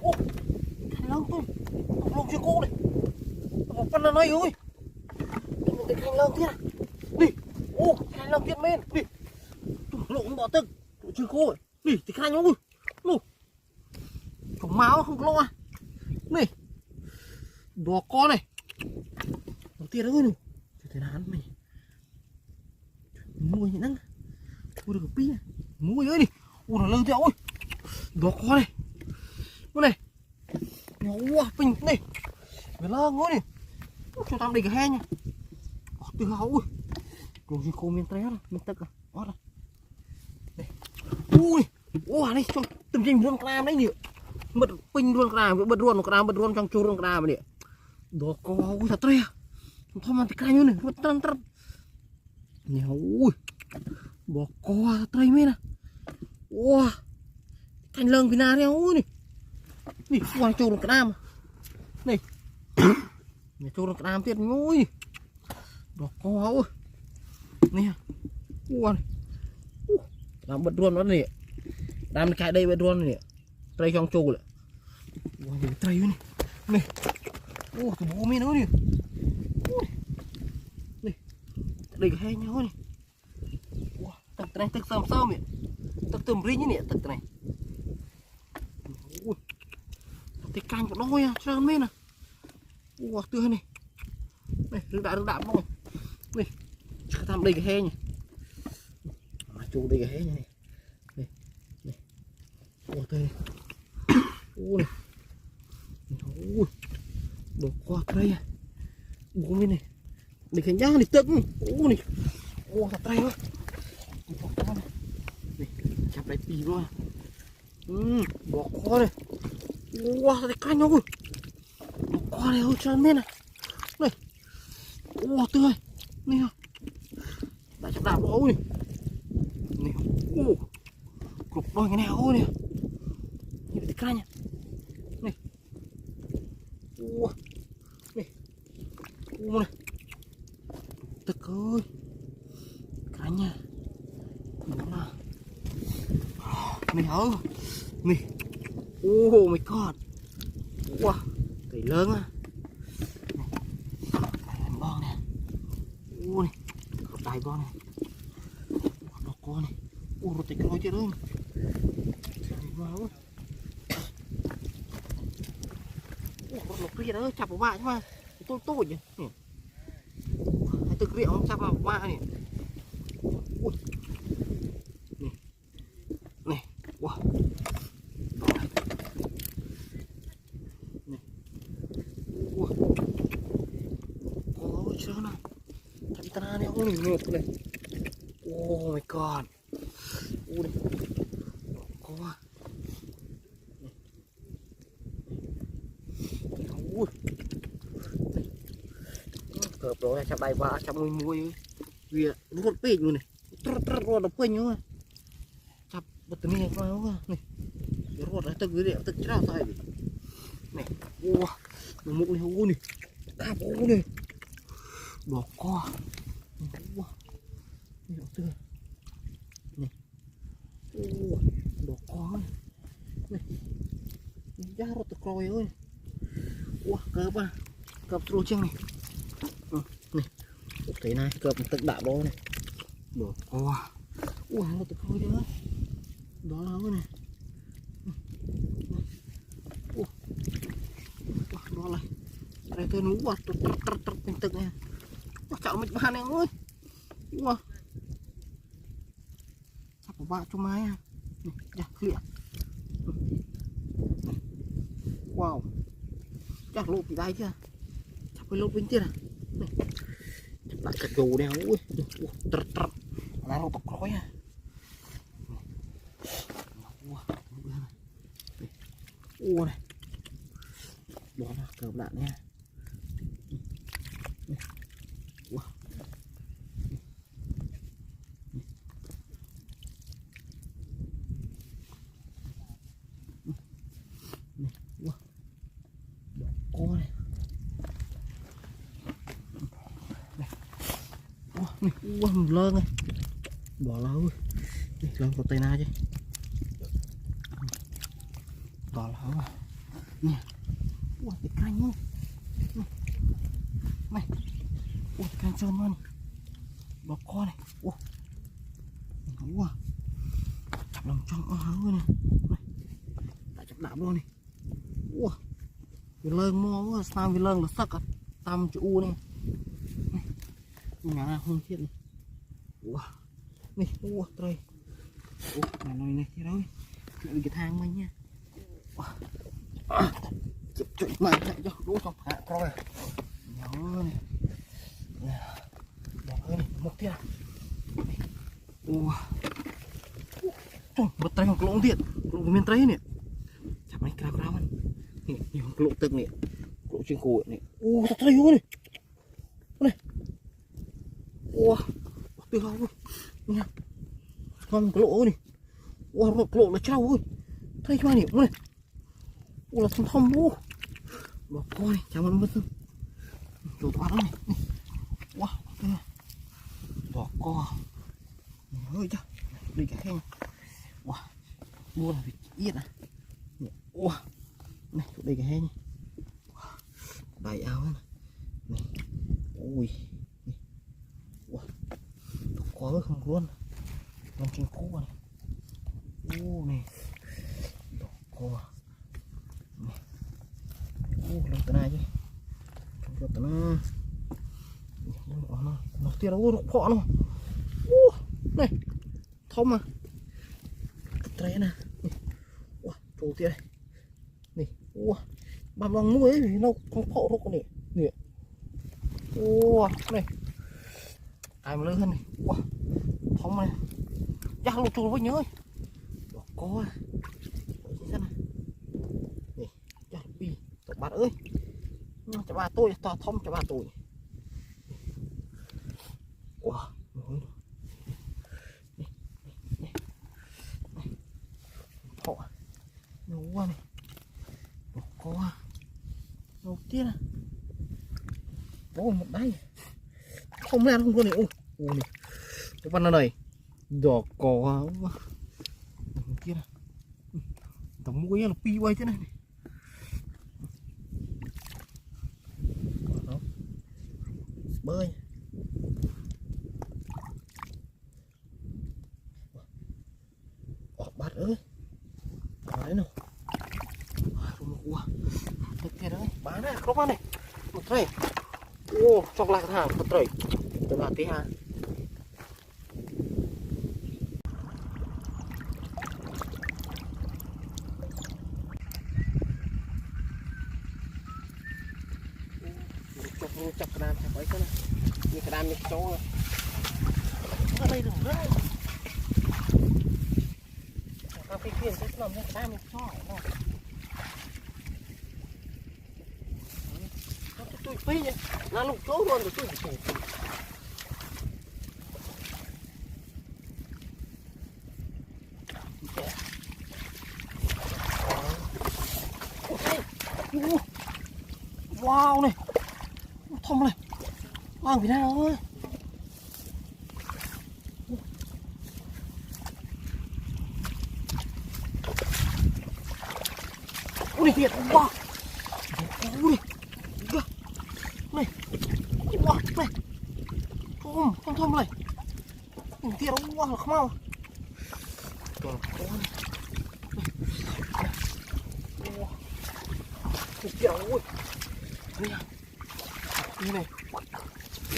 ô thành lông tôi lông chưa cô này một con là nói ơi mình thấy thành lông thế này đi ô thành lông tiết men đi lộn bỏ tức chưa cô ấy đi thì khai nhau ơi nụ chủng máu không có lo à này đỏ con này đầu tiên ơi nụ thế là hắn mày mua những nắng mua được pin mua ơi đi ô nó lưng theo ơi đỏ con này con này wow pin này về lơ ngồi này chúng ta đi cái he nha từ hậu ơi còn gì cô miền tây đó miền tây à ót này đây ui wow này trong từng trình luôn cam đấy nhỉ bật pin luôn cam bật luôn trong chu luôn cam mà nhỉ đó có ui thật đấy thôi mà cái này bật trơn trơn nhiều ui bỏ co tây mấy nè wow thành lợn cái nào đeo ui này đi qua chu luôn cam này nhà chu luôn cam tiệt ngôi đó có ui nè wow làm bật luôn nó này làm cái đây bật luôn này tây trong chu lại wow gì tây này này ô cái bố mày nữa nè này đây cái hay nhau này wow tật này tật sầm sơm nè tật tùm ri như nè tật này ui cái canh của nó à trơn mấy nè wow tươi này này rực đạm không này tham đây cái he nhỉ chu đây cái he này này này wow tươi ui ui đồ qua đây à bố mình này để khánh giá này tận ui này ô thật đây quá này chặt lại pì luôn bỏ qua đây wow cái canh ơi bỏ qua đây ơi cho bên này này ô tươi này đã chặt đạp ôi này ô cục đôi cái nào ôi này nhìn cái canh này ua này ua này tức ơi cả nhà đó là này hả này oh my god wow cái lớn à làm bon nè ua này có đài bon này đó con này ua rồi cái coi chưa đâu wow một cái gì đó chặt vào bạn chứ mà tôi nhỉ hay thực rượu chặt vào bạn này ui này wow này ui ôi sao nào chặt ta này ôi ngược này oh my god ui này có ui cợp rồi chặt bài ba chặt mùi vì ruột pin luôn này ruột đập pin luôn chặt bật từ này qua luôn này ruột này từng cái điện từng cái sao này ua mụn này ui này cạp ui này đỏ co ua này tươi này ua đỏ co này giá ruột từ coi ơi ua cợp à cợp trôi chân này này thấy này cợp tất đạ đó này đổ qua ui nó tự khôi nữa đó là này đó này đây tôi nú vào trật bình tĩnh này chảo mịch ba này ơi wow sắp của bạn cho máy à này khịa wow chắc lộp bị đây chưa chắc phải lộp bên kia à lại cái đồ đeo ui trật là nó tóc khói à ua này đó là cơm đạn nha ua cô này ua lơn này bỏ lâu lơn vào tay na chứ bỏ lâu nè ui cái canh luôn này ui canh sơn luôn đó con này ui ui chặt lòng trong hứng luôn này tại chặt đạp luôn này ui vì lơn mua sao vì lơn là sắc à tam chữ u này nhà nào không thiết này ui này ui trời ui này này cái đó lại cái thang mình nha chụp chuyện mà chạy cho đố cho hạ coi nhớ này đẹp hơn này một tia ui bật tay hoặc lỗ điện lỗ miền tây này chặt mấy cao cao anh nhiều lỗตึกnày lỗ trên cổ này ui thật đây này này ui từ hao ui con cái lỗ này ui lỗ là trâu ơi thấy cho anh này này ui là thằng thom vô bỏ coi này chào mừng bớt đồ toát đó này wow bỏ co ơi chứ đi cái khen wow mua là vịt yết à wow này đây cái khen đầy áo này ui wow có không luôn con trên cua này này bỏ co lên tới này chứ lên tới nó tiền nó uống phọ nó này thông mà cái này trổ tiền này này băm lòng nuôi ấy nó không phọ đâu con này nè này ai mà lớn hơn này thông này chắc lục trù với nhớ có này này chắc pi tộc bạn ơi cho ba tôi to thông cho ba tôi wow họ nó qua này nó có đầu tiên à bố một đáy không lên không có này ô này cái văn này đỏ cỏ kia tổng mũi là pi quay thế này bơi bát ơi đấy nào thực kia đấy bán này không ăn này một tray trong lại hàng một tray từ nào tí ha chặt cái đàn chặt ấy cái này như cái đàn như cái chỗ ở đây đừng rơi cà phê phiền cái nằm như cái đàn như cái chỗ này nó tụi phê nhỉ nó lục chỗ luôn rồi tụi wow này thông này mang Việt Nam ơi ui thiệt wow ui này wow này thông thông này thiệt wow là không mau trời ơi thiệt ui như này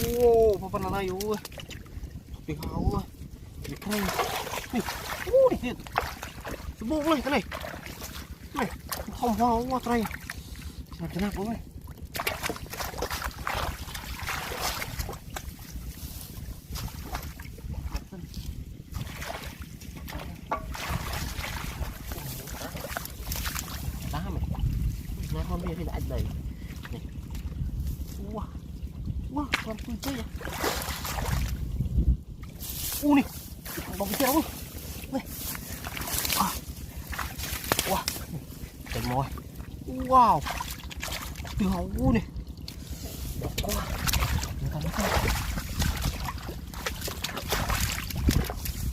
ô phần này ui bị hao ơi cái này này thiệt bụng này cái này không hoa hoa tray làm thế nào cũng này đá mày nó hôm nay thì lại đầy wow con tươi tươi này bóng chéo này wow cái mồi wow từ hậu này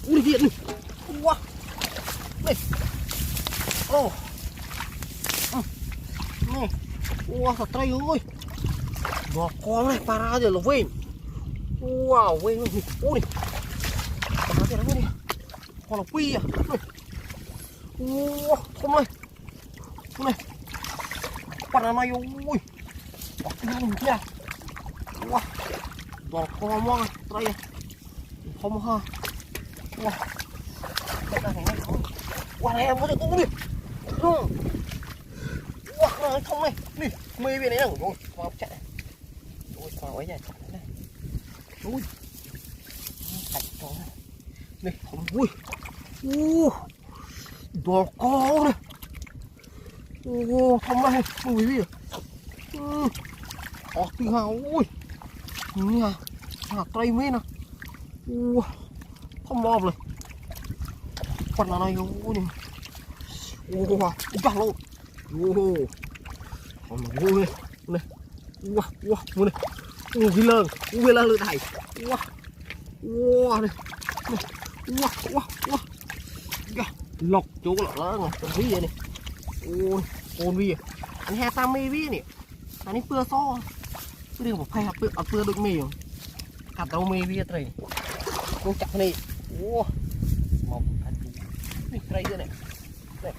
ui điện này wow này ô Nè. Wow, thật trai ơi. Đó con này, para giờ là vên. Wow, vên. Ui. Para giờ nó đi. Con là pi à. Wow, không ơi. Này. Para này ui. Đó nó kia. Wow. Đó con mong trai à. Không ha. Wow. Cái này này không. Wow này em có thể cũng đi. Wow, không này. Đi, mê bên này nào rồi. Vào chạy. Ôi, vào ấy này. Ui. Cạch cho này. Này, không vui. Đó con này. Không này. Ui gì. Tí hào. Ui. Nè. Hạt tray mê nè. Không mòm này. Con là này. Ui. Chả lộn. Còn mà vui này. Này. Wow, này. Cái lợn. Ui là lợn này. Wow này. Wow. Lọc chỗ lợn này. Con ví vậy này. Ôi. Con ví à. Anh hè ta mê ví này. Anh ấy pưa so. Cứ đừng một phay hạt pưa đựng mì. Hạt đâu mê ví trời. Con chặt này. Wow. Mọc. Này. Đây này. Này.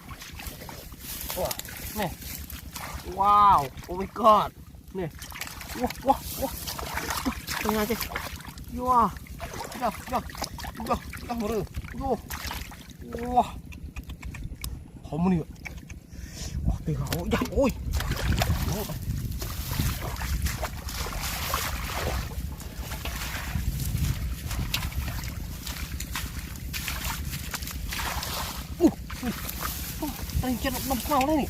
Wow. Này. Wow, oh my god. Nè. Wow. Tengah aja. Wah. Dah baru. Wah. Kamu nih. Wah, tengah. Ya, oi. Tadi chân đâm sao đấy nè.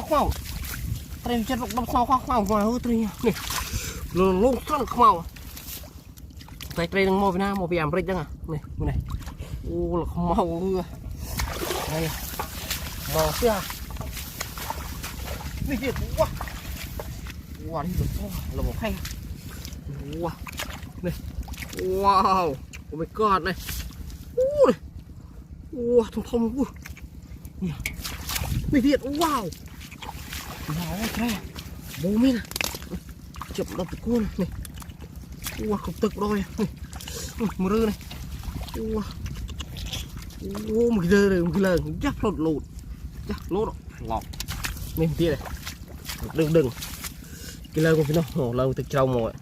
Khoao. Tren chân đâm sao khoao ngoài hơi tren nè. Luôn trăng khoao. Tay tren đang mò Việt Nam, mò Việt Nam rít đang à. Nè, này. Là không mò mưa. Đây. Mò kia. Đi kìa quá. Wow, đi được là một khay. Wow. Này. Wow. Oh my god này. Này. Wow, thông. Ui. Nè. Mày thiệt, wow. Wow, tre. Bố mình à. Chụp đập cái con này. Wow, không tực rồi. Mưa rư này. Wow. Wow, một giờ rồi, một lần. Chắc lột. Chắc lột. Lọt. Mình thiệt này. Đừng. Cái lần của nó hổ lâu từ trong rồi.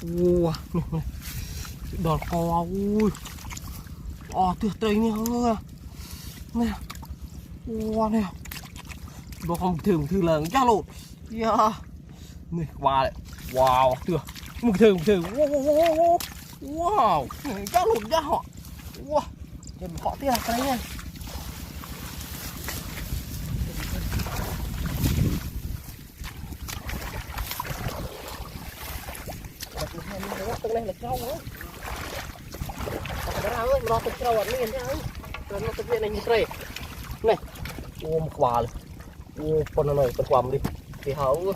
Wow. Này. Đòn co. Ui. Tuyệt trời nè. Nè. Wow nè. Đó không thường là chắc lộn. Yeah. Này qua lại. Wow, tuyệt. Một thường. Wow. Chắc lộn ra họ. Wow. Để họ tiếc cái này nha. Tầng này là trâu nữa. Cái nào ơi, nó tụt trâu ở miền nha ơi. Nó tụt viện này như thế này. Một quả này. Con nó này, con quả đi. Thì hảo.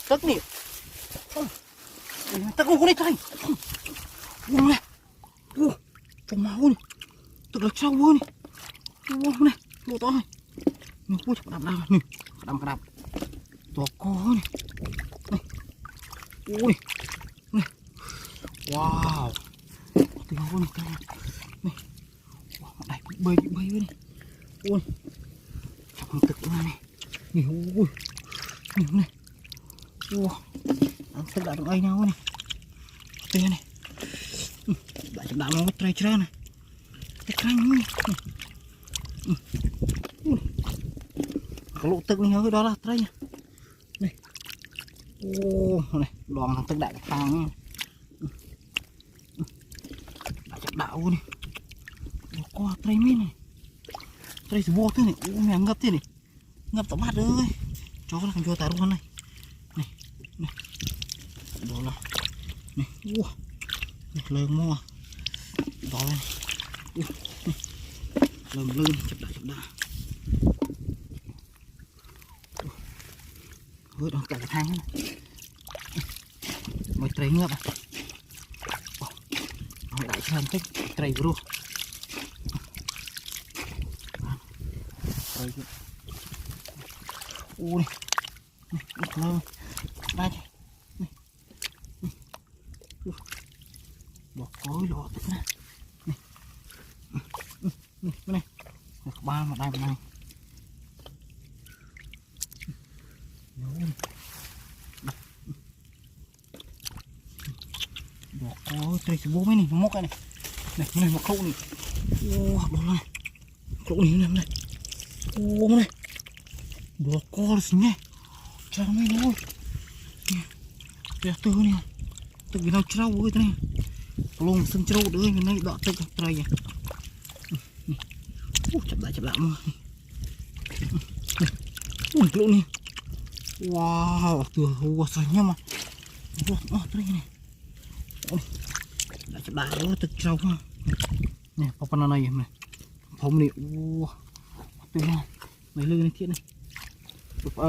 Tức nè. Tắc con này tay. Uống này. Trong máu này. Tức là sâu quá này. Uống này. Lô to này. Nè, ui chọc đạp nè. Đạp. Cho có này. Này. Ui. Này. Wow. Tiếng máu này tay. Này. Wow, đây bị bay này. Ui. Chọc tức ra này. Nè, ui. Này. Wow. Ăn sắp đã được ai nhau này. Đây này. Đã chậm đạo nó trai này. Cái canh này. Có lộ tức này đó là trai nha. Này. Này, đoàn thằng tức đại cái thang. Đã chậm đạo này. Nó có trai mít này. Trai vô thế này. Mẹ ngập thế này. Ngập tỏ bát ơi. Cho nó không cho ta luôn này. Này. Đó là. Này. lơ mua đó lên lơ chụp đã hơi đang cày thang mày trầy ngựa à mày đại cho tích trầy bro ui lơ đây bỏ cối lọ tức nè này ba mà đây này bỏ cối trời bố mấy này nó móc cái này này một khâu này ô đó này khâu này nè ô này bỏ cối xinh nhé chào mấy nó từ nè từ cái nào trâu ơi thế này luôn sân trâu đứa cái này đọt tới trời vậy chập lại mà ui lỗ nè wow từ hoa xanh nhá mà đây này chập lại đó từ trâu ha nè papa này này thông này từ mấy lư này thiệt này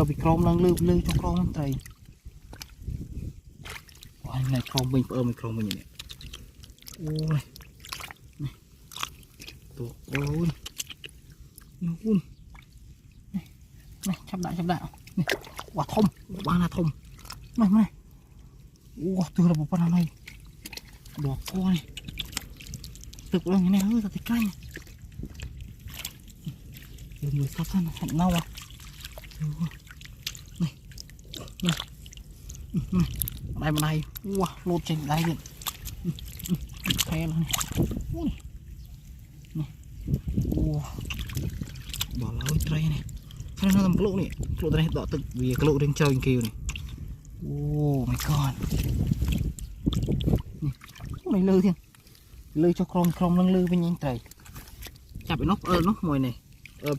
bị crom đang lư cho crom trời này crom mình mình crom mình này ôi này tổ ôi này chập lại này quả thông ba là thông này từ là một con này đỏ co này thực là cái này hơi là cái cay người sắp thân hẹn nhau à này đây lột trên đây điện khe luôn này bỏ lối tray này nó làm cái lỗ này lỗ đây đỏ tự vì cái lỗ đang chơi kêu này oh my god này lư thiên lư cho crom đang lư với nhanh tray chặt bị nóc mồi này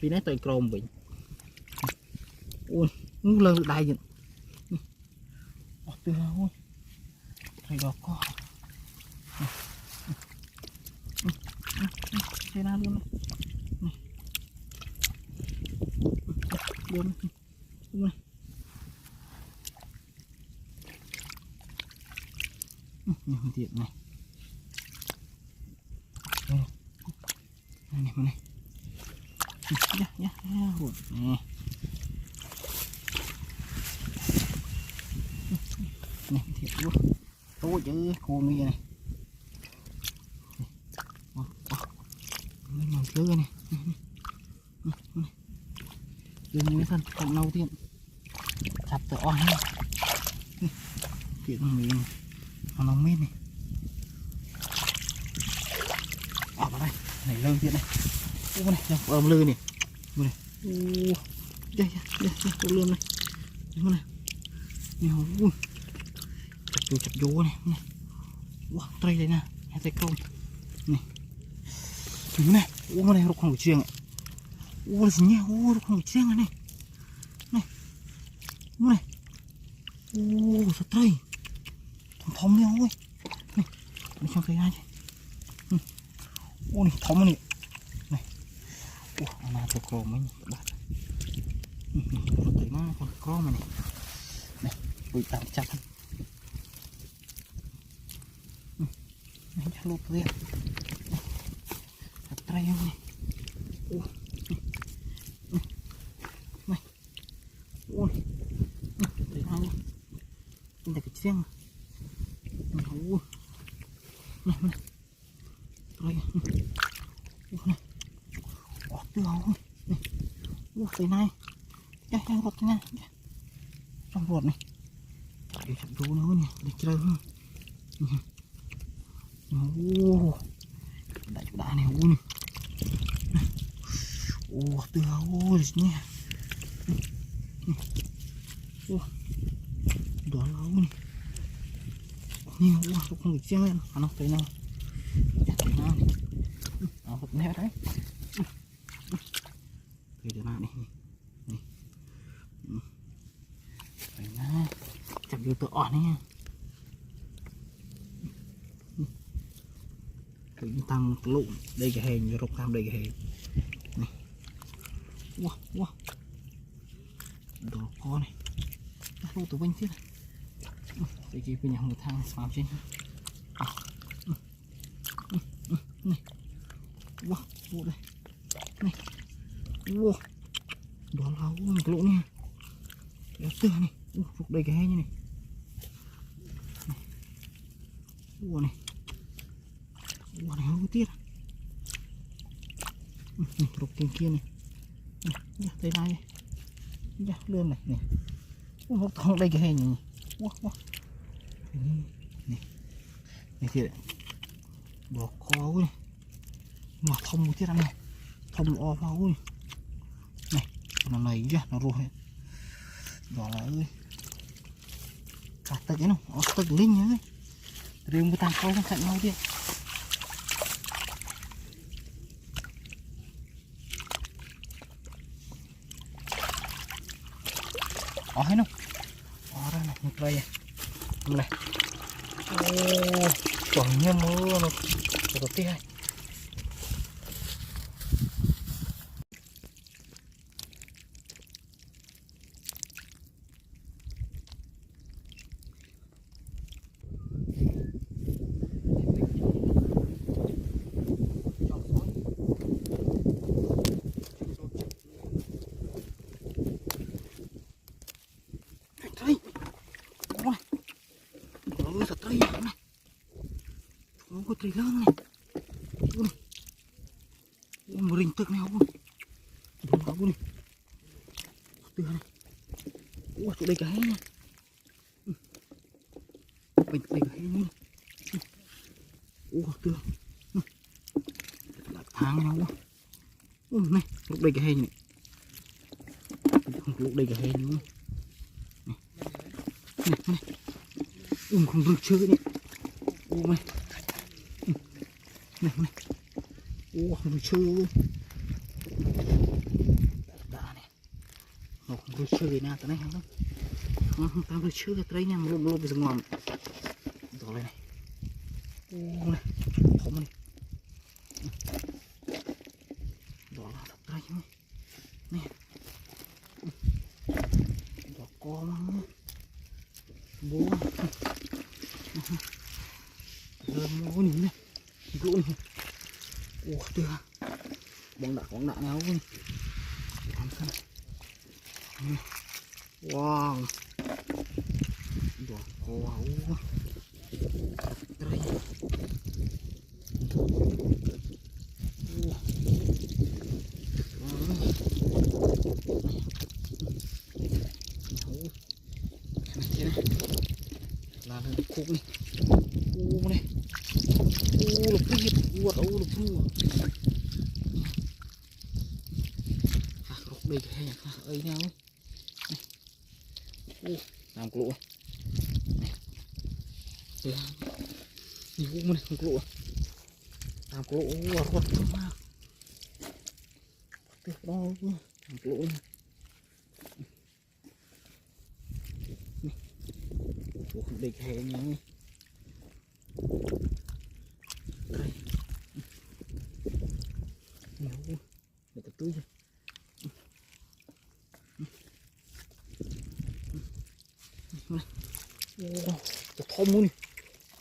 vì nãy tray crom bị ui lơ đại vậy từ ôi thầy đỏ co thế nào luôn này luôn này nhiều thiệt này này này hụt nè này thiệt luôn tối chứ cô mi này mình làm lưới này lên mấy thân cọng nâu thiện chặt từ oan này thiện mình nó mít này vào đây này lơ thiện này ô này ôm lư này này đây lươn này này nhiều chặt vô này wow tray đây nè hai tay công này thứ này ô này nó không chiêng ạ ô gì nhá ô nó không chiêng này này ô sao tray thòng đi ôi này nó cho cái này ô này thòng này này ô nó cho crom mấy bạn thấy nó con crom này này bị tạm chặt lụt riêng tray này này ôi đấy nào đây là cái chiêng này ôi này tray này từ hậu này ôi cái này cái ruột này trong ruột này để chậm rú nữa nè để chơi hơn đại chủ đại này u này từ hậu nhé đó là u này nhiều nó không được chiên lên nó tới nào tới nào nó hụt nét đấy thì để nào này phải na chặt vô tự ỏn nha tăng lụn đây cái hèn rục tam đây cái hèn này wow wow đồ có này lụn tụi bên chứ đây kia bên nhà một thang vào trên này wow lụn đây này wow đó là một lụn nha kéo tưa này rục đây cái hèn như này wow này wow này không tiết rục trên kia này đây này dạ lươn này nè một thằng đây cái hèn này wow này này kia bỏ khó này mà thông một tiết ăn này thông o vào này này chứ nó rồi đó là ơi cả tật cái nó tật linh nhá riêng một tàng câu không cạnh nhau đi thấy không ra này một cây này ô chuẩn như mưa nó đầu tiên trời lớn này một rìnhទឹកnày không đúng không này từ này ủa chỗ đây cái nha bình đây cái nha ủa từ là tháng nhau này lúc đây cái này lúc đây cái nữa này không được chơi này này này ô không chơi luôn đã này không chơi nào tới này không tao chơi cái đấy nha luôn luôn bị ngon đó này ô này không này đó là thật đấy này đó có mà bố mua nhìn này lụn ủa chưa bóng đạn nào không wow đó wow đây là khúc này này lục biết lục lục đây cái này ấy nhau làm lụa nhiều này không lụa làm lụa ruột mà tiếp đó làm lụa đây cái này nhau nhiều để tập túi cái thom luôn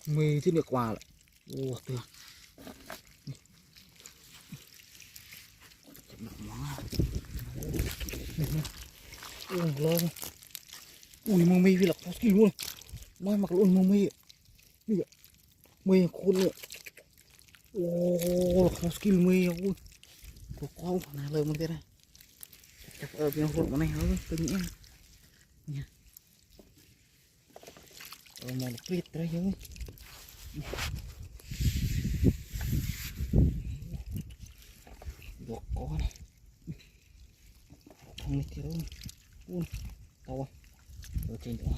mì thế được quà lại ô từ ui mơ mì vì là có skill luôn mai mặc luôn mơ mì mì khôn nữa ô có skill mì ui có nào lời một cái này chặt ở bên hột này hơn tôi nghĩ nha một tuyệt đấy chứ được có này không này thiếu ui to ở trên đó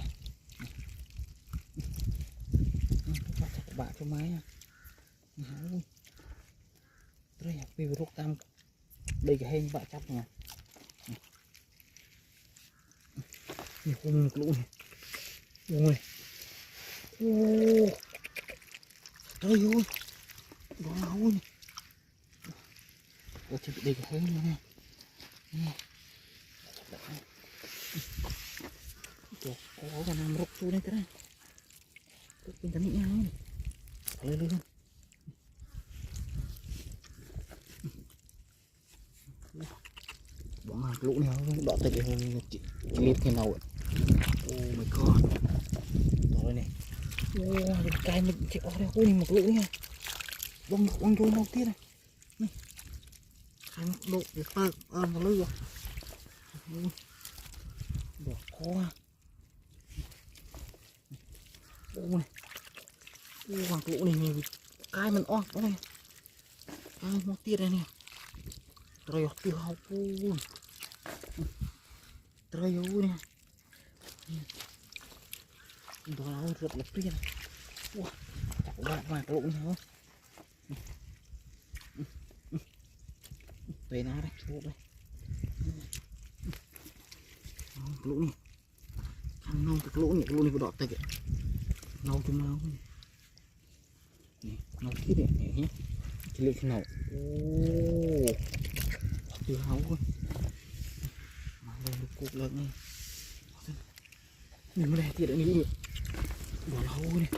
bạn cho máy à đây vì rút tam đây cái hình bạn chắc nè nhiều con lũ này ôi trời ơi đó là hôi này. Ủa chụp đây cái hơi nữa nè. Tuh, có cái nam rốc xuống đây thế này. Rốc bên tận nhau này. Lên lên. Bọn hàng lũ này nó đỏ tới cái liệt thế nào vậy? Oh my god. Đó này. Oh, cái mình chạy ở đây ôi một lũ nha. Bông trôi nào tiết này. Này. Cái một lũ để phơi một lư rồi. Đỏ khó. Oh này. Oh hàng lũ này cái mình off ôi. Cái một tiết này nè. Trời tiêu hao luôn. Trời ơi nè. Đó là rất là tuyệt. Wow. Chắc có bạn vài cái lỗ này không? Về nó đây, lỗ đây. Lỗ này. Khăn nông cái lỗ này có đọt tay kìa. Nâu cho mau. Này, nâu kít này nhé. Chỉ lấy cái nào. Ô. Tiêu hao thôi. Mang lên được cục lớn này. Nhìn đây thì đã nghĩ được. Bỏ lâu này.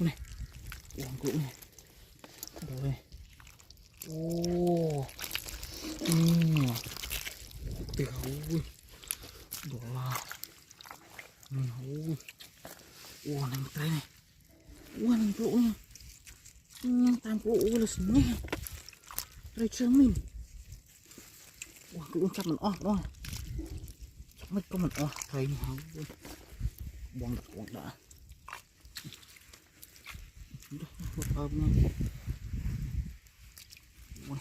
Này. Uống cũ này. Đâu đây. Ô. Tiêu hao ui. Bỏ là. Ui. Ủa này một tay này. Ủa này cũ nha. Tam cũ là xính nha. Đây chơi mình. Ủa cũ chắc mình off đó. Chắc mất có mình off. Thấy này hao ui. Buông đã. Một ôm nha. Ui.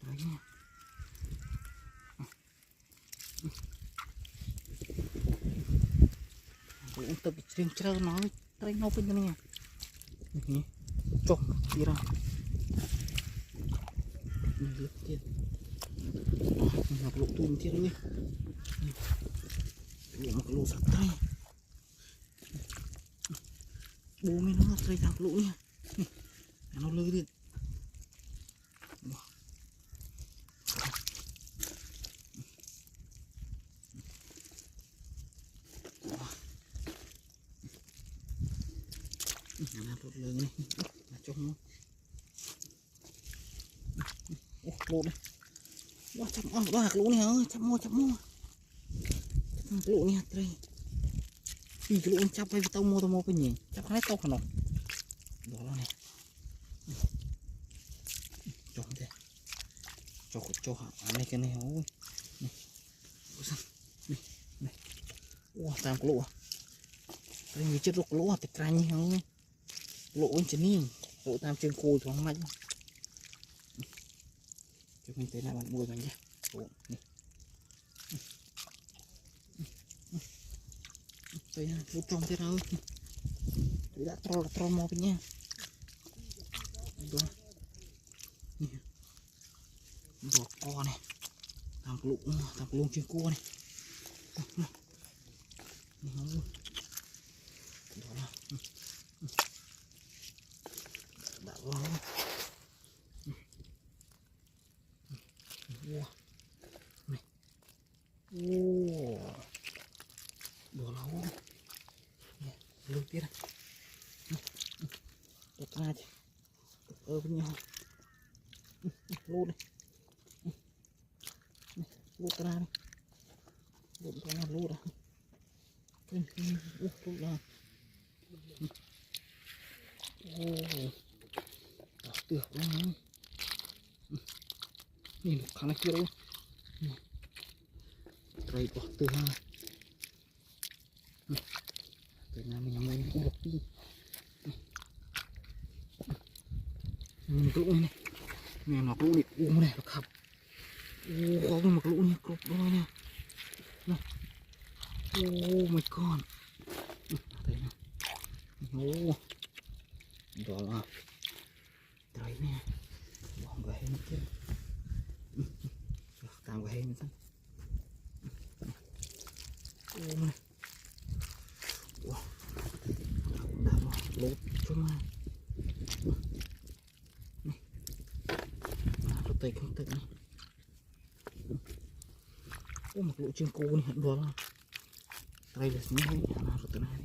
Đấy nha. Cũng tập riêng chơi nói tay nó bên này nha. Chọc đi ra. Mình tiền. Mình gặp lỗ tùm thiết ơi. Lỗ một lỗ sạc tay. Bố mình nó tay thằng lỗ nha. Nó lơi đi. Nó lột lơi này. Là trong nó. Lột đây. Wow, chậm đó hạt lỗ này ơi, chậm mua. Lỗ này hạt đây. Vì cái lỗ này chắp hay tao mua cái gì? Chắp hết tao khả năng. Đó này. Trông đây. Cho hạt này cái này ôi. Này. Này. Wow, tam cái lỗ à. Đây người chết lỗ lỗ hạt tịch ra như không. Lỗ anh chân niên. Lỗ tam chân côi thoáng mạnh. Cho mình thấy là bạn bùi mình nhé. Đây nha, lỗ trong thế thôi. Tôi đã troll mò bên nha. Đó. Đỏ co này. Làm lụng trên cua này. Đó là. Đã vào. Wow. Này. Wow. Đỏ lâu. Lưng tiết này. Đập ra chứ. Đập với nhau. Lút này. Lút ra đây. Lút ra lút ra. Lút ra. Đó tuyệt lắm. Nhìn khá là kia đâu. Đây bỏ từ ha. Từ nào mình làm đây cũng được đi. Một lũ này. Nè một lũ này. Này nó khập. Có cái một lũ này cột đôi nè. Này. Oh my god. Đây nè. Đó là. Đây nè. Bỏ cái hết chứ. Tạm cái hết nữa. Này. Wow. lột cho mà này tôi tay không tự này ô một lỗ trên cô này hẳn đó là đây là những cái nào rồi từ này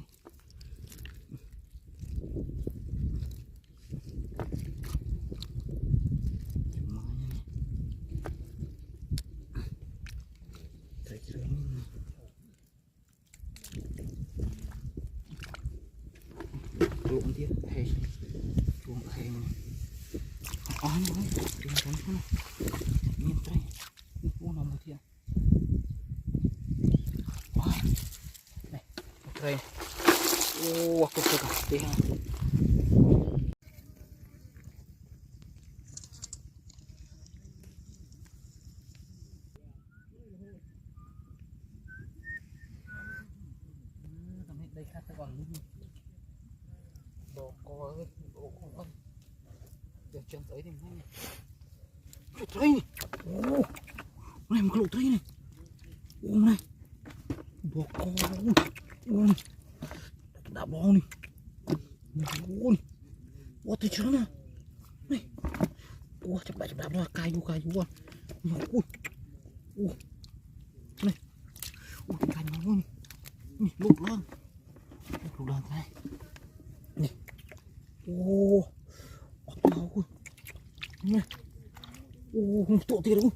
lộn tiếp thầy chuông thầy on đấy tiền con thế này nhìn đây uống nó một thiệt này thầy ô cực cực thế ha đây khác còn luôn đồ co ơi đồ không ơi giờ chân tới thì nhanh này trời này ô này một cái lỗ trời này ô này đồ co ô này đã bò này ô này ô tôi chưa nè này ô chập đạp ra cay vô con ui ô này ô cay máu này lụt lên này nè ô tao nè ô tụ tiền luôn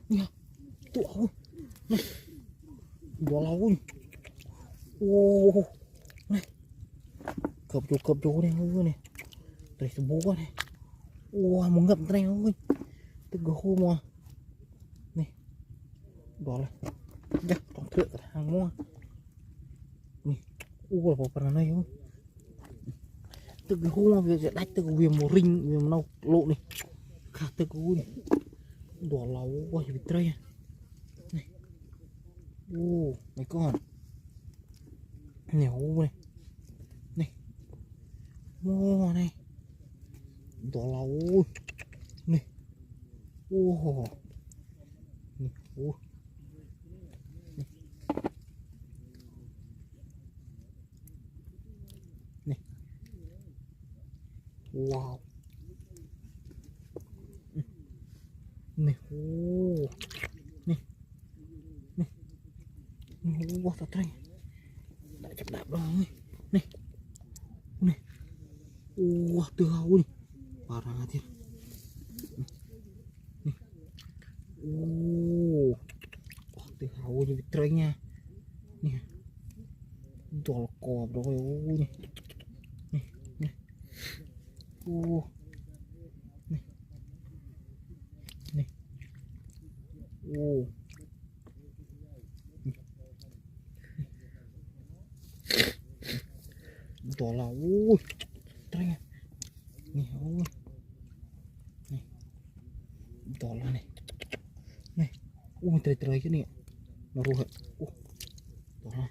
nè tụ này bỏ lâu ô này cọp chỗ này này đây số bố này ô muốn ngậm tay ơi tức gỗ mà này bỏ lại chắc còn thượng cả hàng mua này ô là bỏ phần này không từ cái hôm việc sẽ đánh từ cái viêm một ring viêm nào lộ này khác từ cái này đỏ láu quá bị tray này ô mấy con nẻo này này mò này đỏ láu này ô này ô wow này ô này này wow thật đấy đã chập đạp rồi này này ô từ hậu này vào ra thiệt này ô từ hậu như trời nha nè đỏ cọp rồi ô này này ô này này ô đỏ là ui trời ơi này ôi này đỏ là này ui trời trời cái này nó rồi ô đỏ là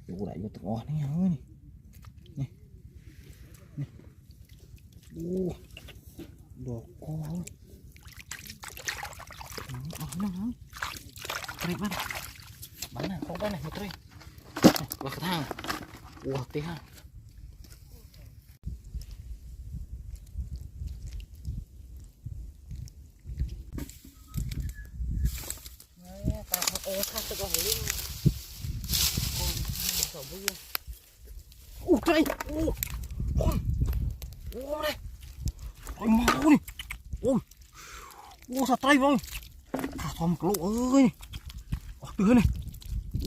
đủ lại vô tận này ơi này này ô đỏ co nó trời bắn này không bắn này một trời vào cái thang ủa tí ha ta ô khác tôi còn linh con sợ bây giờ trời ô đây ôi máu này ô sao tay rồi thả thòm cái lỗ ơi từ này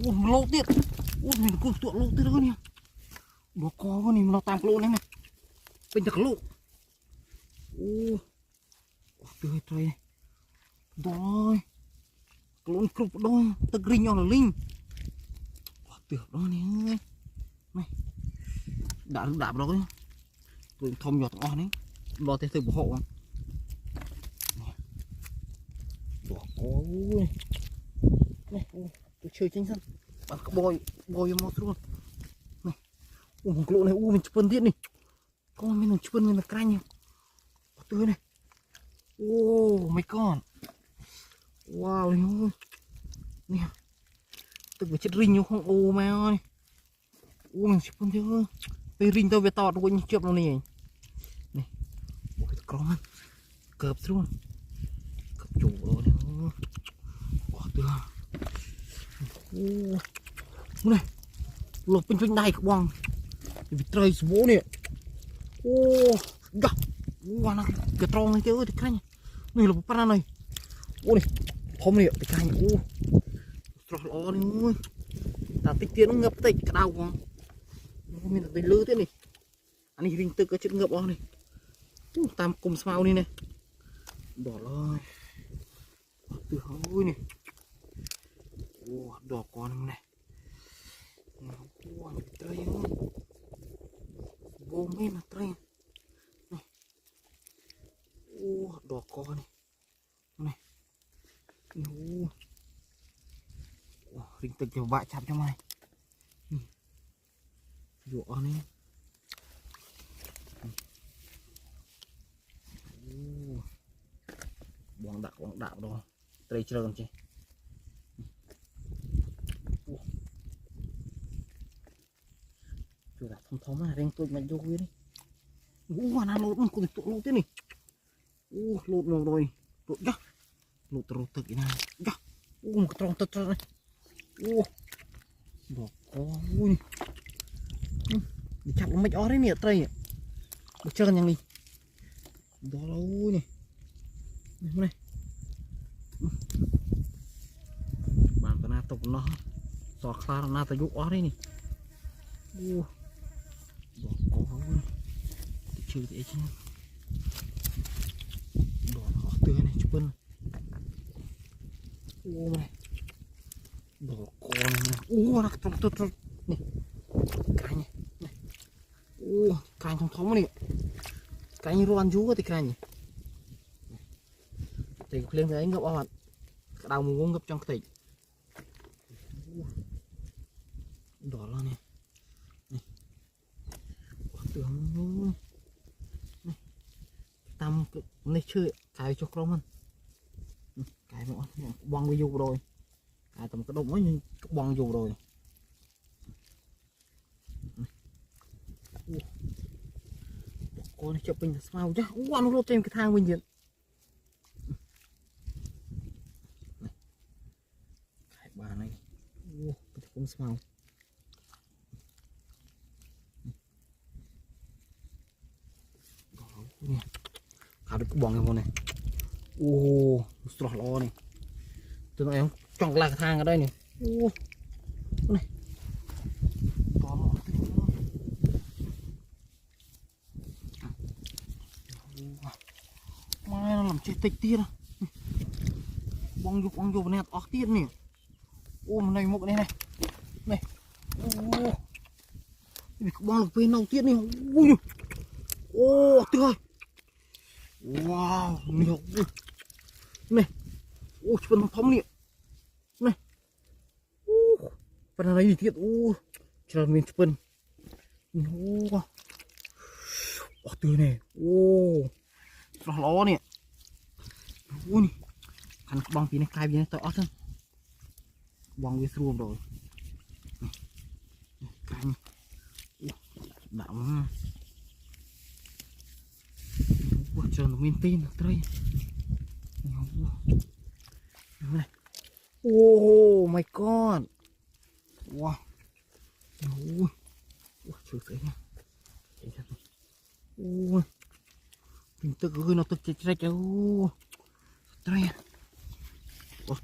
ô lỗ tiệt ô mình cũng tụi lỗ tiệt hơn nha nó có cái này nó tam cái lỗ này này bên cái lỗ ô từ trời này rồi cái lỗ cục đôi tơ green nhau là linh từ đó này này đã được đạp rồi tôi thông nhọt ngon đấy lo tới từ bộ hộ ôi này tôi chơi tranh sân bắn cái bòi mò luôn này một lỗ này mình chụp tiết này con mình chụp mình là canh tươi này ô mấy con wow này nè từng cái chất ring nhau không ô mà ơi ô mình chụp chưa ไปริงตัวเวตอดวิ่งเจ็บตรงนี้นี่โอ้ยกรองมันเกือบสู้เกือบจู่เลยโอ้เตือโอ้มึงเลยหลบเป็นได้กับวังbị trời số nè ô gà wow nó cái tròn này chơi thì cái này là một này ô này không này cái này ô tròn lo này ui ta tích tiền nó ngập tích cái đau không mình là lư thế này anh ấy riêng tự cái chuyện ngập o này tam cùng sao đi này đỏ rồi từ hơi này ô đỏ con này wow trời ơi vô mấy mặt trời này ô đỏ con này ô rình từng kiểu vại chạm cho mày dụ này quảng đạo rồi trời trơn chứ là thông thống là đang tôi mà vô đi hoàn ăn lột mình cũng tụt lột thế này lột rồi lột nhá lột rồi thực cái này nhá một cái tròn tật này bỏ ui đi chặt mấy ó đấy nè tây được chơi nhang đi đó là ui này này bạn cái nào tục nó sọ kha nó ta dụ ó đấy nè có chơi thế chứ đỏ nó tươi này chụp bên này đỏ con này nó tròn này cái này cái thông thống này cái như roan chú thì cái này thì lên thấy ngập bạn đào muốn ngập trong cái tịch đỏ lên này tưởng tâm này chơi cái cho con cái nó bong đi dù rồi cái tầm cái đông ấy nhưng bong dù rồi con chụp bình sao chứ quan nó trên cái thang bên diện cái bà này cũng sao khá được bong cái con này ô sọt lo này từ nó em chọn lại thang ở đây này ô này có mai nó làm chết tịch tiết à bong dục này óc tiết nè ô này một này này ô bong lục bên đầu tiết này ui ô tuyệt ơi wow nhiều này ô phần phóng điện này phần này gì tiết ô chờ mình phần ô tuyệt này ô nó nè ui khăn bong tí này cay bí này tao ớt thôi bong với ruộng rồi cay đậm chờ nó nguyên tin đây oh my god wow ui trời ơi ui mình tự gửi nó tự chạy chạy chạy đây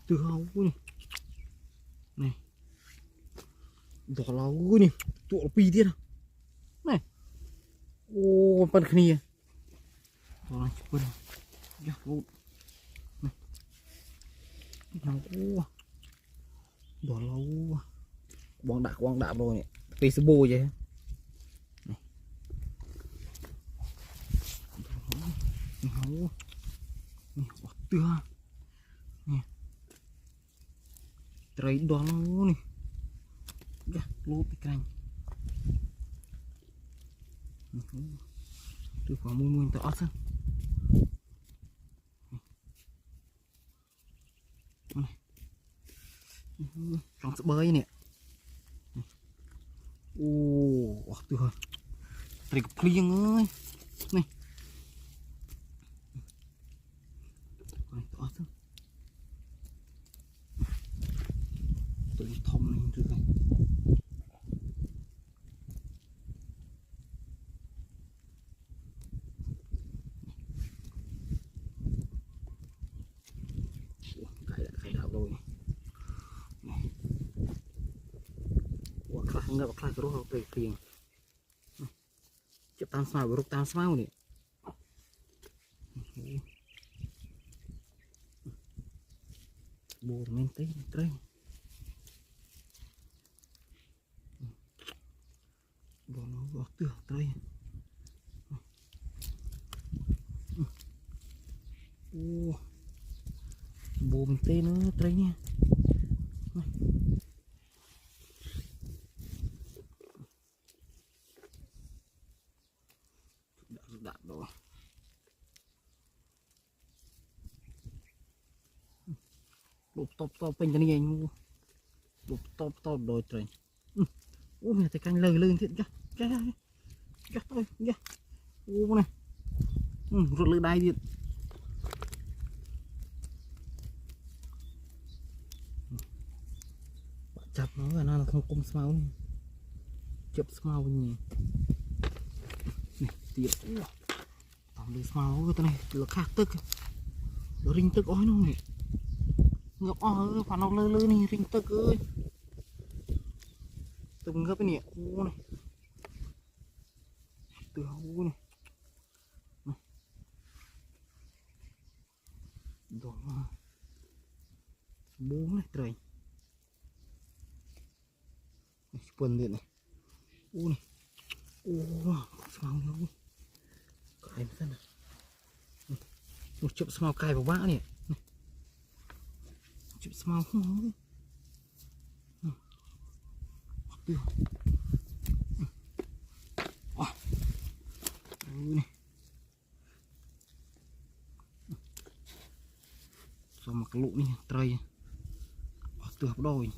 từ hậu này đỏ là ui này tụ pi tiết này ô phần kia rồi quên ya lụt này nhau đỏ lâu quang đạm rồi này facebook vậy này nhau này tưa nè trời đỏ lâu này ya lụt cái cành từ khoảng mùi tao ớt xong trong sự bơi nè ô tuyệt vời trời cục liêng ơi này tôi thông lên rồi cái đạo rồi quả khá ngập khá cái rô tươi liêng chụp tam sao rút tam sao này bùa men tí trời bùa nó bùa tựa trời bùa men tí nữa trời nha đạn rồi lụp top bên cái này lụp top đôi trời ui mẹ thấy canh lờ lươn thiệt chắc thôi nhá ui này rụt lươn đai thiệt chặt nó là nó không cung máu chụp máu nhỉ này tiệt tao đi máu cái này là khác tức nó rinh tức ói nó này ngập ói phản nó lơ này rinh tức ơi từng ngập cái này u này từ u này rồi bố này trời quần điện này u này sao nhau cái em xem này một chụp small cài vào bã này chụp small không tiêu này sao mà cái lụ này trời từ đôi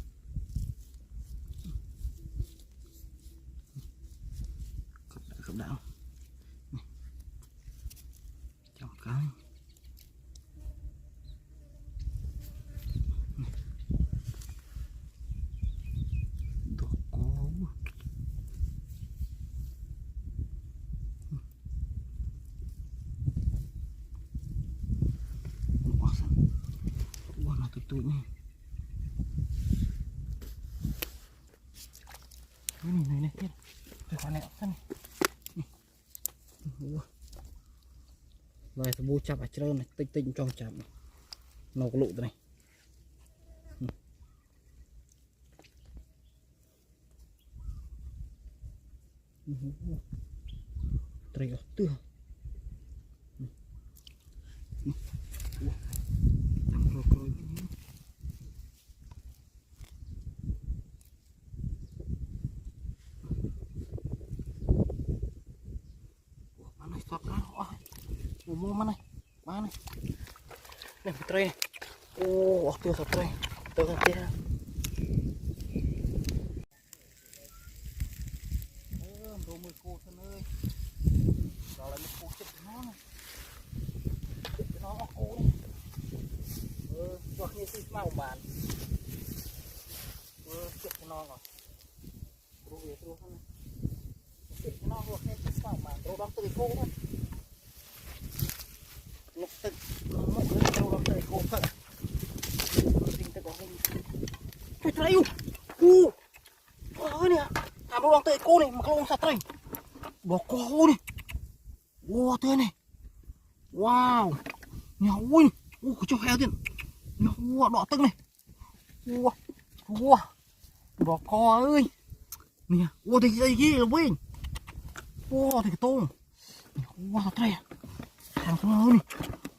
khập đạo trong cái đồ có nó tụi này này tiếp cái con này thân rồi tôi bu chập ở trên này tinh trong chạm nó có lụ này trời ơi tưa mua mana mana này trời này ô tiêu thật trời tiêu thật kia đồ mười cô thân ơi đó là một cô chụp nó này chụp nó cô này cho khi xịt màu bàn chụp nó rồi đồ về đồ thân này chụp nó rồi khi xịt màu bàn đồ đang từ cô thôi lúc tức một cái đâu đó tới cô phật tình tới có hình trời trời ơi nè làm đâu đang tới cô này mà không sạch rồi bỏ cô này wow thế này wow nhau ui cho heo tiền nhau đỏ tưng này wow bỏ co ơi nè wow thì dây ghi là quên wow thì cái tôm wow trời thằng con ơi này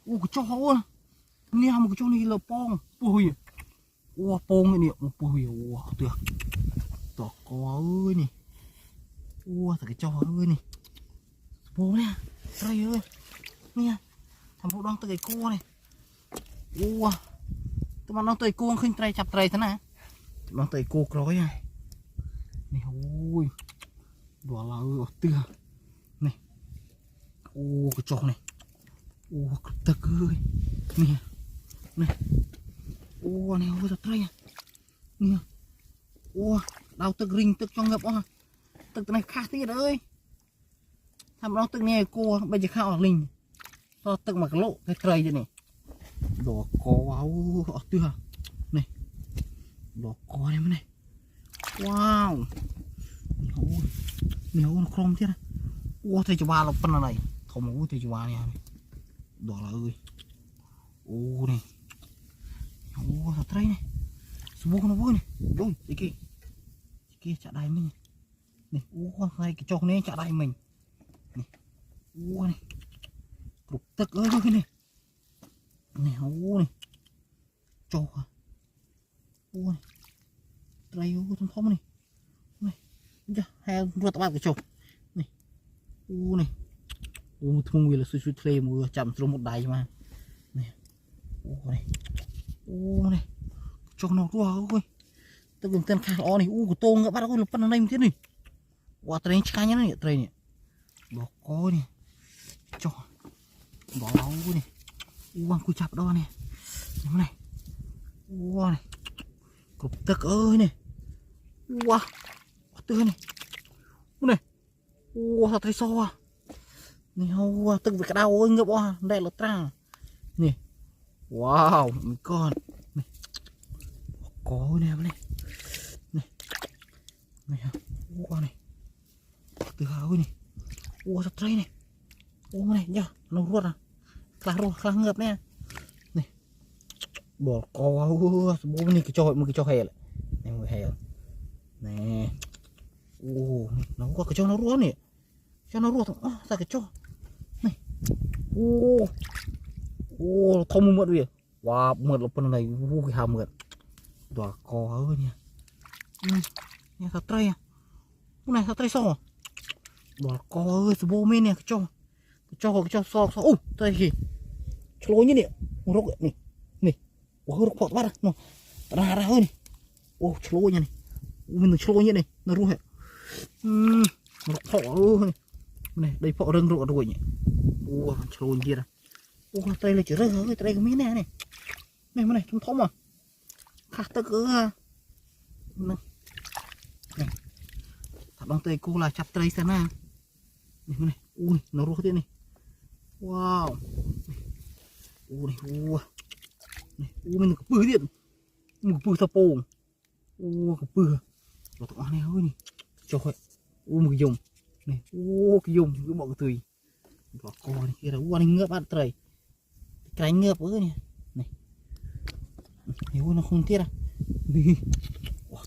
cái cho hao nè một cái cho này là pong ui pong này nè ui tuyệt tỏ có ơi nè thằng cái cho ơi nè bố nè trời ơi nè thằng bố đang tới cái cô này tụiมันđang tới cô khinh trai chập trai thế này đang tới cô cối này nè ui đùa là ơi tuyệt ô cái trò này ô tật ơi nè này ô này ô thật đây nè ô đau tật rinh tật trong ngập à tật này khác tí ơi thằng đó tật nghe cô bây giờ khao linh to tật mà cái lộ cái trời vậy này đỏ có áo tưa này đỏ có này này wow nhiều nó không thế này ô thầy chú ba là phân này không có thầy chú ba này đỏ là ơi ô này ô thật đấy này số nó vui này đúng cái kia chả đai mình này ô hai cái trâu này chả đai mình này ô này cục tật ơi cái này này ô này trâu à ô này đây ô thằng không này này hai ruột tao cái trâu này ô này ô thùng người là suy thuê mùa chậm trong một đài mà này ô này cho nó rùa ơi tôi dùng tên khai ó này của tôm ngã bắt ơi là phân này thế này quả trai chai nhá này trai này bỏ coi này cho bỏ máu này ô ăn cùi chập đó này này ô này cục tật ơi này wow tươi này này wow thấy so à này wow tật với cái đau ơi ngập à đây là trăng này wow mình con này có này này này này wow này từ hào này wow sắp trái này wow này nhá nó ruột à khá ngập nè này bỏ co wow bố này cái cho hè lại này người hè nè ô nó có cái cho nó ruột này cho nó ruột ra cái cho này ô ô thông mượn đi wow mượn là phần này vô cái hàm mượn đỏ có ơi nha nha thật trai à cái này thật trai so đỏ có ơi số bô men nè cái cho so ô đây gì lối như này một rốc này này ô rốc phọt bắt à nó ra hơi này ô lối như này mình lối như này nó ru hệ nó phọ ơi này đây phọ rừng rồi nhỉ ô lối như kia ô tay là chỉ rơi hơi tay cái miếng này này này trong thóng mà khác tất cứ này thật bằng tay cô là chặt tay xem nào này ui nó rút thế này wow ui này mình có bự điện mình có bự thập bồn có bự rồi tụi anh này ơi này cho vậy mình dùng này cái dùng cái bọn cái tùy bỏ co này kia là anh ngợp ăn trời cái ngợp ơi này này nếu nó không tiết à đi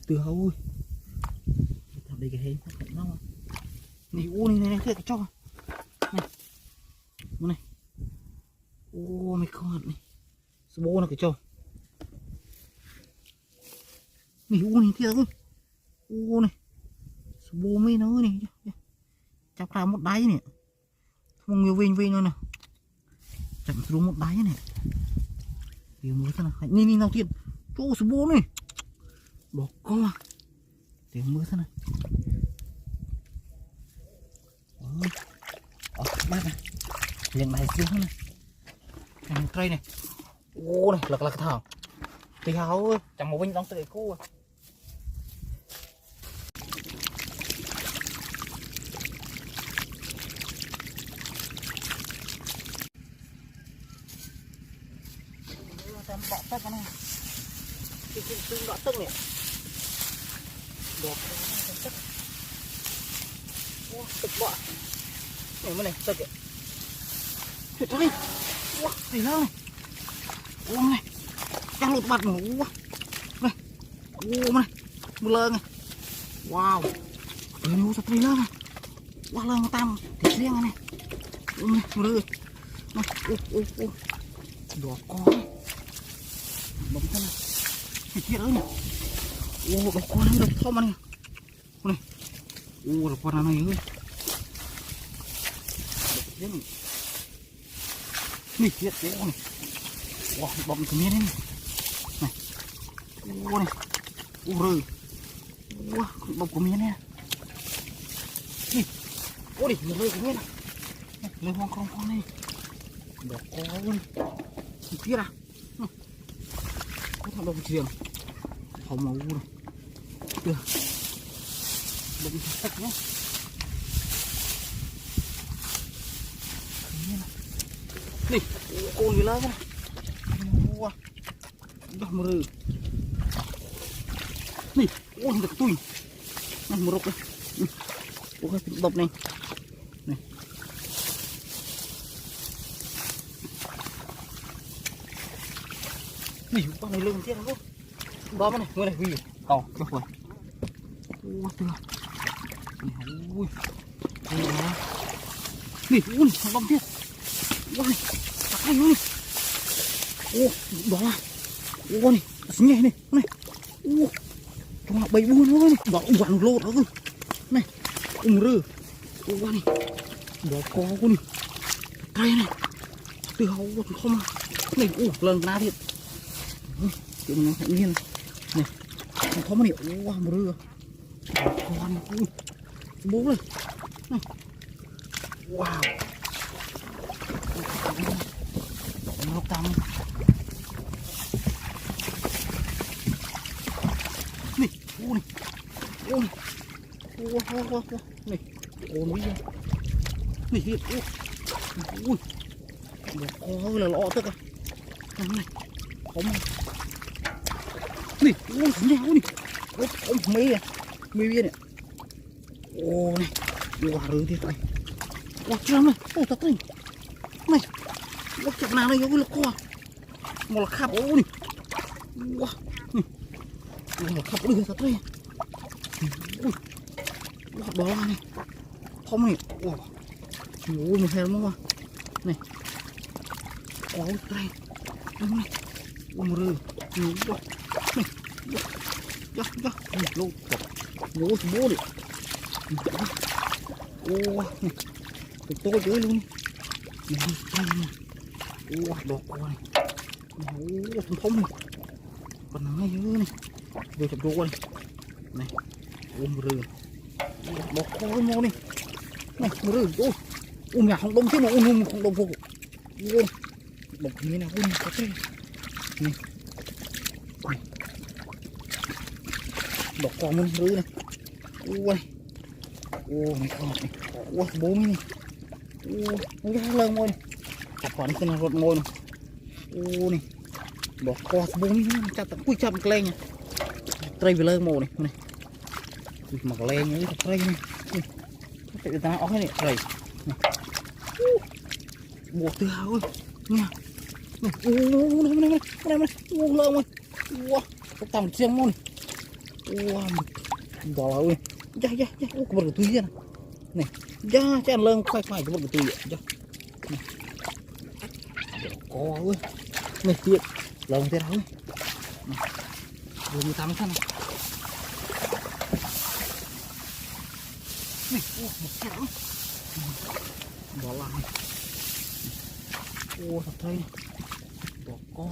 từ hậu ơi thằng đây cái hết nó này này cái cho này ô mày con này số bố là cái cho này này thiệt ơi ô này số bố mấy nó này chắc là một đáy này không nhiều vinh nữa nè chậm xuống một đáy này thì mới thế nào nhìn nào tiền chỗ số bố này bỏ co thì mới thế này bác này liền này xuống này cái cây này ô này là cái thảo thì háo ơi chẳng một vinh đóng tự cô bọ tắc cái này cái xương bọ tắc này đọt tắc ô tắc bọ này mới này tắc kìa tuyệt đi wow gì đâu này ô này đang lột mặt mà wow này ô này mưa lơ này wow đây nó sắp đi lơ này wow lơ tam thịt riêng này ô này mưa lơ này ô đỏ có này bấm thân này thịt thiết ơi này ô đỏ có này được thơm này ô này ô đỏ con này ơi đấy này thiết thế này wow bấm cái miếng này này ô này ô rồi wow bấm cái miếng này ô đi một rơi cái miếng này lên hoang con này đỏ có luôn kia à có thằng đồng chiềng hồng màu này được đừng sạch nhé đi con gì lớn này wow đỏ mờ đi ôi được tui này một rục đây ôi cái bọc này này này con này lưng chết không đó này người này vì cầu được rồi ôi tươi ui nè ui thằng bông chết ui tắt anh ui ô đó là ô này xinh nhẹ này này ô trong là bầy buôn luôn đó quằn lô đó này rư ô này đó có con cây này từ hậu không này ô lần nào thiệt chuyện này tự nhiên này không có nhiều ô rư con ui bố này wow nó căng này ô này ô này ô này ô núi này này ui ôi là lọ tức à này không này ôi nhau này ôi mê à mê này ô này wow rồi thì này wow chăm này ô thật này này wow chặt nào này có lực co một là khắp ô này wow này một khắp đưa thật này ui wow đó là này không này wow ui mình thấy nó này ôi đây này ui một rư wow này chắc lâu nhố bố đi ô này tôi dưới luôn ô đọt qua này ô thằng không này còn nói dưới này vô chụp đua này này ôm rừ đọt qua mô này này rừ ô nhà không đông chứ mà ôm không đông vô ô đọt như này ôm có thế này đọt qua mô rừ này ô này ô mày không này ô bố này ô nó ra lên môi này chặt quả này nó rột môi này ô này bỏ co bố này chặt tận cuối chậm lên nha tray về lên môi này này mặc lên như thế tray này người ta ó cái này tray bộ tiêu ơi nha này ô này ô lợn ơi ô có tầm riêng môi này ô đó ơi dạ ô có một túi này này dạ cho ăn lợn khoai khoai có một túi dạ có ơi này tiện lợn thế nào ơi vừa mới tắm xong này ô một cái đó đó là ô thật đây đó có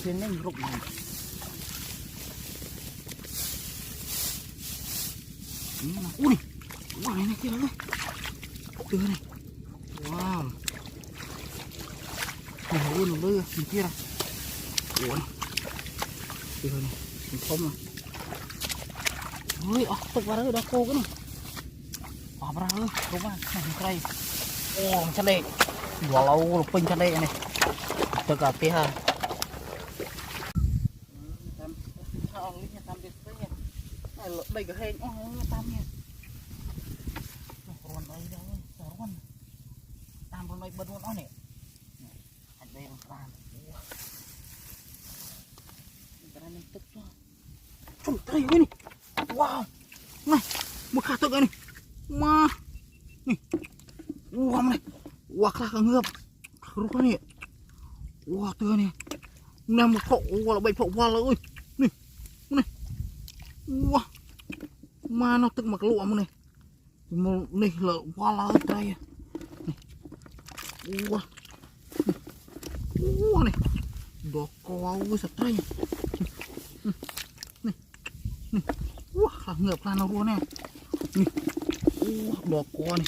phiên nó rụng này ui wow này kia đó từ này wow này luôn mưa mình kia ra ui từ này mình không rồi ôi tục vào đó cô cái này ra ơi đúng không này ô chân đây bỏ lâu pin chân đây này từ cả tia ha đây cái hên tam nha còn đây đâu còn tam con đây bật luôn nó này anh đây làm cái này mình tức cho trông thấy này wow này một khát tức này mà này wow này wow khá khá ngợp rút này wow tươi này nằm một phậu wow là bệnh phậu wow là ơi này này wow mà nó tức mặc lụa này một này là hoa lá ở đây này wow này đó có với sạch đây này wow là ngợp là nó luôn nè này đó có này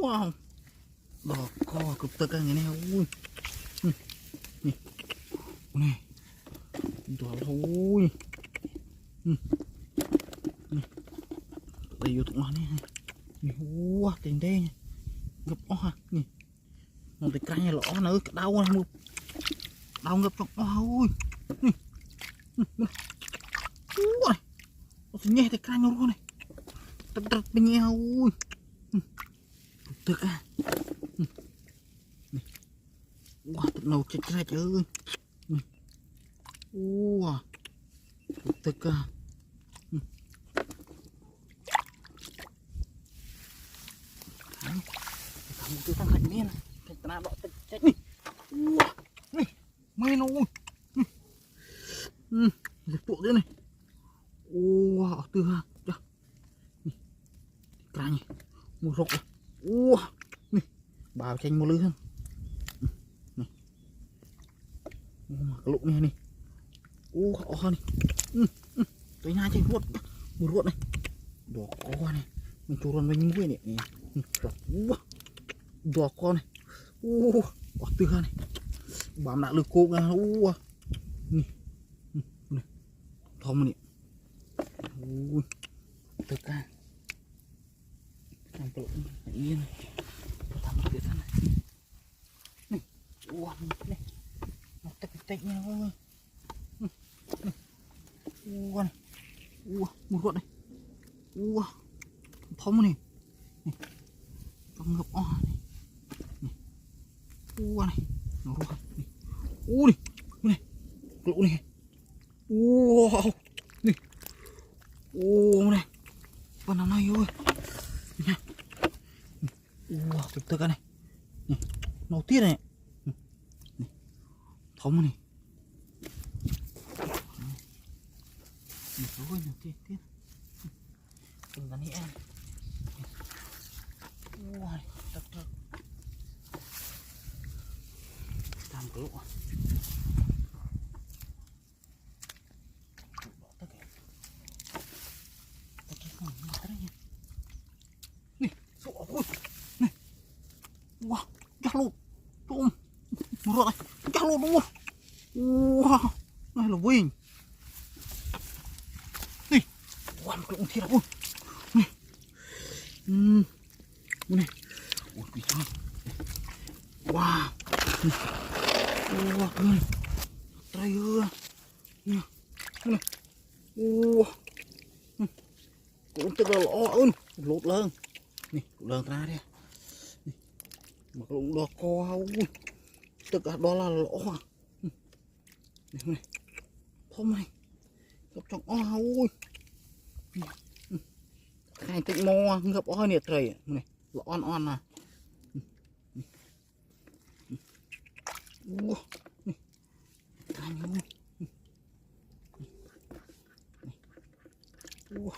wow đỏ co cực tơ cái này ui nè nè đỏ ui đây vô tụng này nè wow tiền đen ngập o nè một cái cây này lõ nữa đau nè đau ngập trong o ui ui nhẹ cái cây nó này tật tật bên nhau ui thực à wow tật nấu chết ra trời ơi wow thực à thằng tôi thằng lạnh miên cái tao đọ chết đi này mày nó lực bộ thế này wow từ ha cái này một rục wow này bảo tranh một lưới hơn này cái lụng này này wow này tới nhà tranh ruột một ruột này đỏ co này mình cho con mình nuôi này đỏ con này quả từ này bám lại lực cô này này thom này từ ca làm bộ yên làm một cái này này này nó tách tách nhau ơi này một con này thom này trong ngập o này này nó ruột này này lũ này wow này này con nào này ơi nha wow từ cái này nó tiết này thống này rồi nó tiết từng cái này em wow thật thật làm cái lỗ này này wow chắc luôn tôm một rồi chắc luôn đúng không wow này là vinh này wow một cái thiệt luôn này này ôi bị sao wow wow ơi trời ơi nè này wow cũng tức là lỗ ơn lột lơn nè lơn ra đi mà cũng đo co tức là đó là lỗ à này không này gặp trong o ui hai tịnh mò ngập o này trời này lỗ on à này cái nhau lột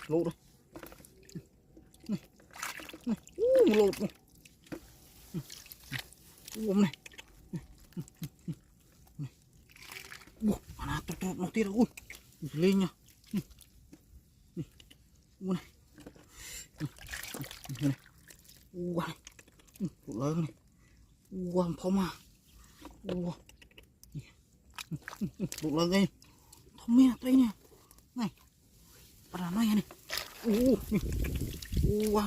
rồi này lột này này nó tốt nó tiết ui lên nha này này lớn này phong à lớn đây thông minh đây nè này bà này này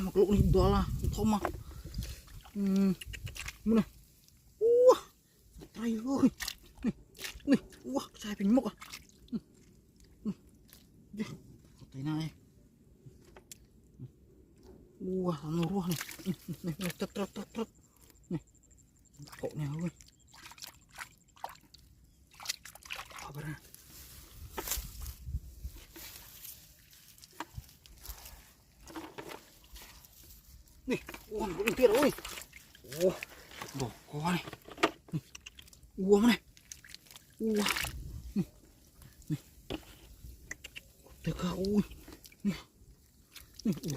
một lỗ này đó là thông à này trời ơi này sai bình mốc à thế này nó rùa này này tật này cậu này ơi bỏ ra này cũng tiệt ơi đổ có này uống này này từ cả ui này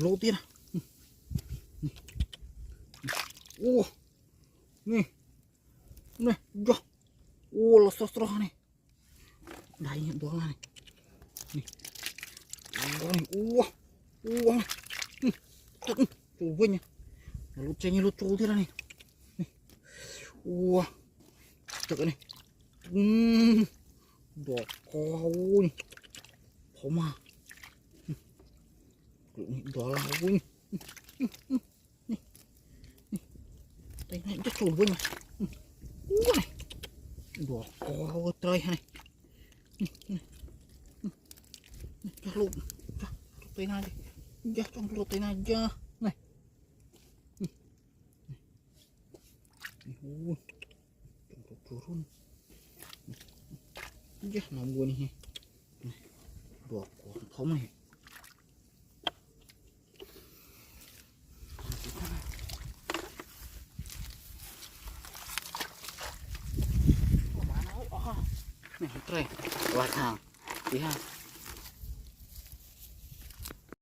lô tiên à này này do là sốt này đây hiện đó này này này chủ vinh lút chanh lút trâu thế này ua chật này đỏ câu này phóng mà đỏ là vui tay này chắc trồn vui mà ua này đỏ câu trời này chắc lụm tay này đi chắc trong lụm tay này chưa này ui turun ya nằm gue nih dua kontong nih nih tre buat hang lihat